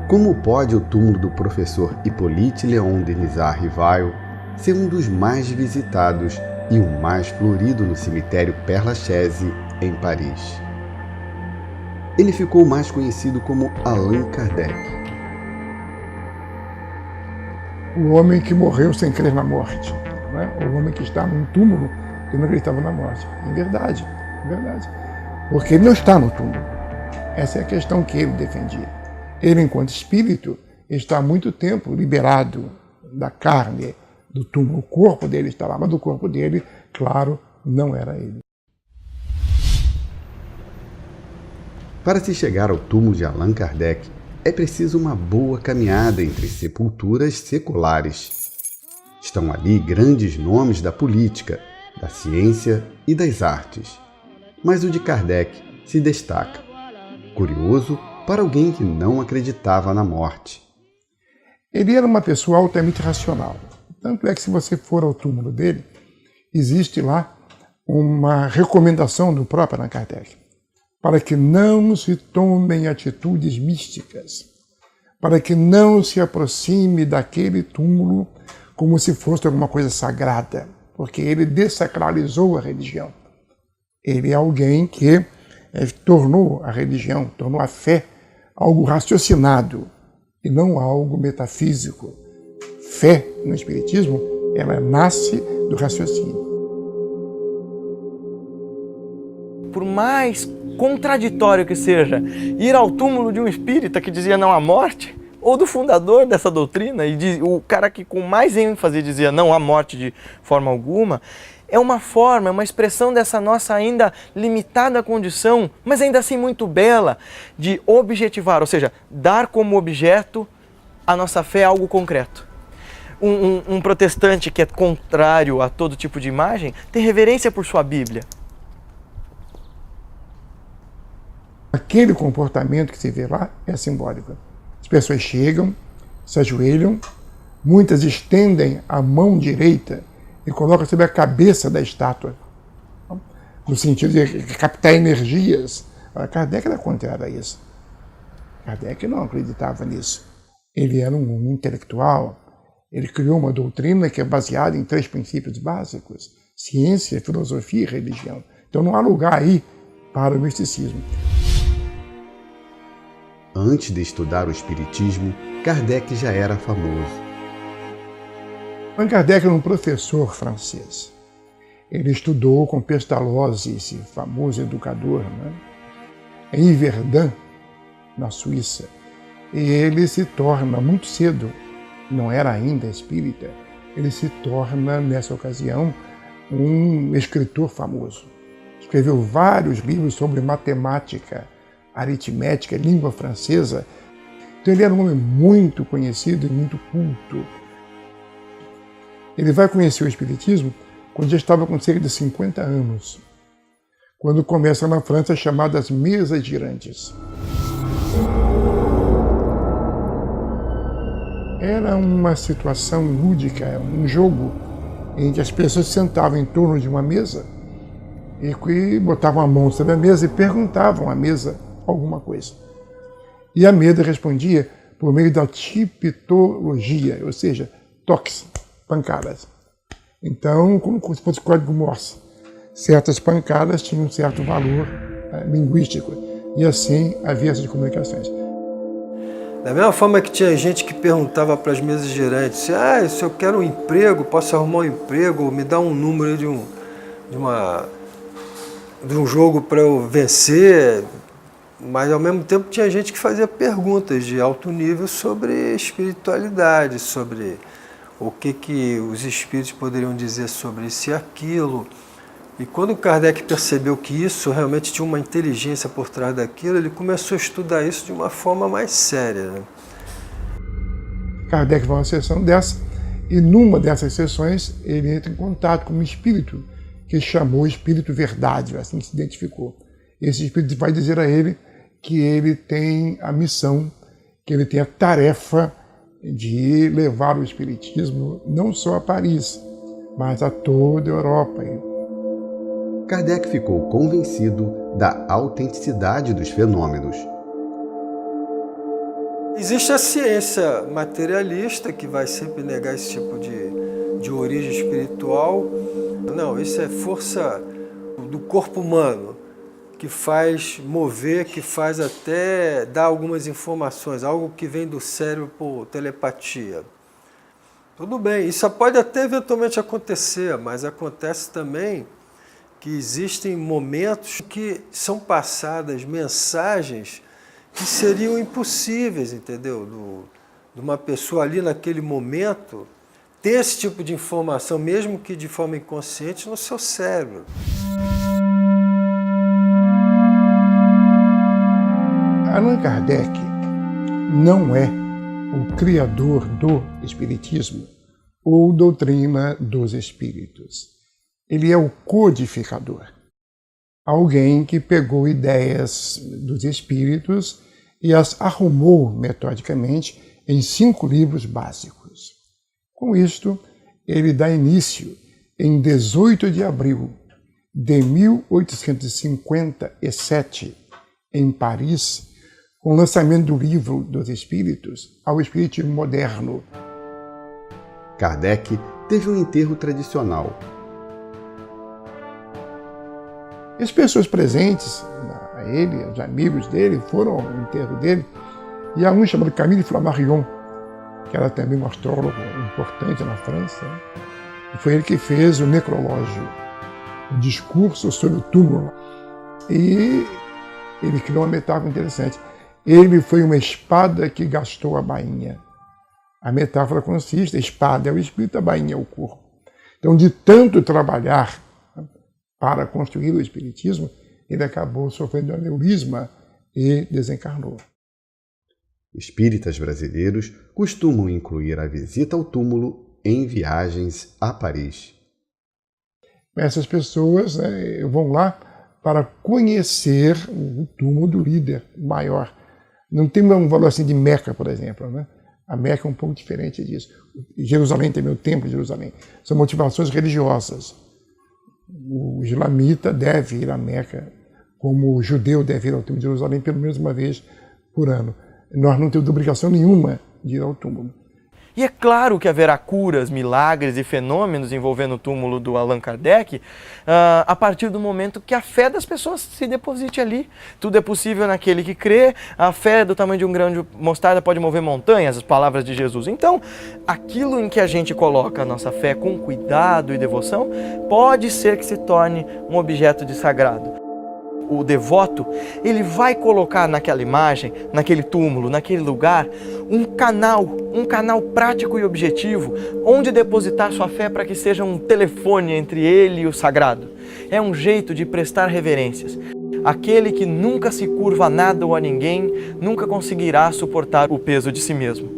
Como pode o túmulo do professor Hippolyte Léon Denisard Rivail ser um dos mais visitados e o mais florido no cemitério Père-Lachaise, em Paris? Ele ficou mais conhecido como Allan Kardec. O homem que morreu sem crer na morte, né? O homem que está num túmulo que não acreditava na morte. É verdade. Porque ele não está no túmulo. Essa é a questão que ele defendia. Ele, enquanto espírito, está há muito tempo liberado da carne, do túmulo. O corpo dele está lá, mas o corpo dele, claro, não era ele. Para se chegar ao túmulo de Allan Kardec, é preciso uma boa caminhada entre sepulturas seculares. Estão ali grandes nomes da política, da ciência e das artes. Mas o de Kardec se destaca. Curioso para alguém que não acreditava na morte. Ele era uma pessoa altamente racional. Tanto é que se você for ao túmulo dele, existe lá uma recomendação do próprio Allan Kardec, para que não se tomem atitudes místicas, para que não se aproxime daquele túmulo como se fosse alguma coisa sagrada, porque ele dessacralizou a religião. Ele é alguém que tornou a religião, tornou a fé algo raciocinado e não algo metafísico. Fé no Espiritismo, ela nasce do raciocínio. Por mais contraditório que seja ir ao túmulo de um espírita que dizia não à morte, ou do fundador dessa doutrina, e o cara que com mais ênfase dizia não à morte de forma alguma, é uma forma, é uma expressão dessa nossa ainda limitada condição, mas ainda assim muito bela, de objetivar, ou seja, dar como objeto a nossa fé a algo concreto. Um protestante que é contrário a todo tipo de imagem tem reverência por sua Bíblia. Aquele comportamento que se vê lá é simbólico. As pessoas chegam, se ajoelham, muitas estendem a mão direita e colocam sobre a cabeça da estátua, no sentido de captar energias. Kardec era contrário a isso. Kardec não acreditava nisso. Ele era um intelectual, ele criou uma doutrina que é baseada em 3 princípios básicos: ciência, filosofia e religião. Então não há lugar aí para o misticismo. Antes de estudar o Espiritismo, Kardec já era famoso. Allan Kardec era um professor francês. Ele estudou com Pestalozzi, esse famoso educador, né? Em Verdun, na Suíça. E ele se torna, muito cedo, não era ainda espírita, ele se torna, nessa ocasião, um escritor famoso. Escreveu vários livros sobre matemática, aritmética, língua francesa. Então ele era um homem muito conhecido e muito culto. Ele vai conhecer o Espiritismo quando já estava com cerca de 50 anos, quando começa na França as chamadas mesas girantes. Era uma situação lúdica, um jogo em que as pessoas se sentavam em torno de uma mesa e botavam a mão sobre a mesa e perguntavam à mesa alguma coisa. E a mesa respondia por meio da tipologia, ou seja, toques, pancadas. Então, como se fosse código Morse, certas pancadas tinham um certo valor linguístico, e assim havia essas comunicações. Da mesma forma que tinha gente que perguntava para as mesas girantes: se eu quero um emprego, posso arrumar um emprego, me dá um número de um jogo para eu vencer. Mas ao mesmo tempo tinha gente que fazia perguntas de alto nível sobre espiritualidade, sobre o que os espíritos poderiam dizer sobre isso e aquilo. E quando Kardec percebeu que isso realmente tinha uma inteligência por trás daquilo, ele começou a estudar isso de uma forma mais séria, né? Kardec vai a uma sessão dessa, e numa dessas sessões ele entra em contato com um espírito que chamou Espírito Verdade, assim que se identificou. Esse espírito vai dizer a ele que ele tem a missão, que ele tem a tarefa de levar o espiritismo não só a Paris, mas a toda a Europa. Kardec ficou convencido da autenticidade dos fenômenos. Existe a ciência materialista, que vai sempre negar esse tipo de origem espiritual. Não, isso é força do corpo humano, que faz mover, que faz até dar algumas informações, algo que vem do cérebro por telepatia. Tudo bem, isso pode até eventualmente acontecer, mas acontece também que existem momentos que são passadas mensagens que seriam impossíveis, entendeu? De uma pessoa ali naquele momento ter esse tipo de informação, mesmo que de forma inconsciente, no seu cérebro. Allan Kardec não é o criador do Espiritismo ou doutrina dos Espíritos. Ele é o codificador. Alguém que pegou ideias dos Espíritos e as arrumou metodicamente em 5 livros básicos. Com isto, ele dá início, em 18 de abril de 1857, em Paris, com o lançamento do Livro dos Espíritos ao Espiritismo Moderno. Kardec teve um enterro tradicional. As pessoas presentes, a ele, os amigos dele, foram ao enterro dele, e há um chamado Camille Flammarion, que era também um astrólogo importante na França, né? E foi ele que fez o necrológio, o discurso sobre o túmulo. E ele criou uma metáfora interessante. Ele foi uma espada que gastou a bainha. A metáfora consiste: a espada é o espírito, a bainha é o corpo. Então, de tanto trabalhar para construir o espiritismo, ele acabou sofrendo aneurisma e desencarnou. Espíritas brasileiros costumam incluir a visita ao túmulo em viagens a Paris. Essas pessoas, né, vão lá para conhecer o túmulo do líder maior. Não tem um valor assim de Meca, por exemplo, né? A Meca é um pouco diferente disso. Jerusalém tem o Templo de Jerusalém. São motivações religiosas. O islamita deve ir a Meca, como o judeu deve ir ao Templo de Jerusalém pelo menos uma vez por ano. Nós não temos obrigação nenhuma de ir ao túmulo. E é claro que haverá curas, milagres e fenômenos envolvendo o túmulo do Allan Kardec a partir do momento que a fé das pessoas se deposite ali. Tudo é possível naquele que crê, a fé do tamanho de um grão de mostarda pode mover montanhas, as palavras de Jesus. Então, aquilo em que a gente coloca a nossa fé com cuidado e devoção, pode ser que se torne um objeto de sagrado. O devoto, ele vai colocar naquela imagem, naquele túmulo, naquele lugar, um canal prático e objetivo, onde depositar sua fé para que seja um telefone entre ele e o sagrado. É um jeito de prestar reverências. Aquele que nunca se curva a nada ou a ninguém, nunca conseguirá suportar o peso de si mesmo.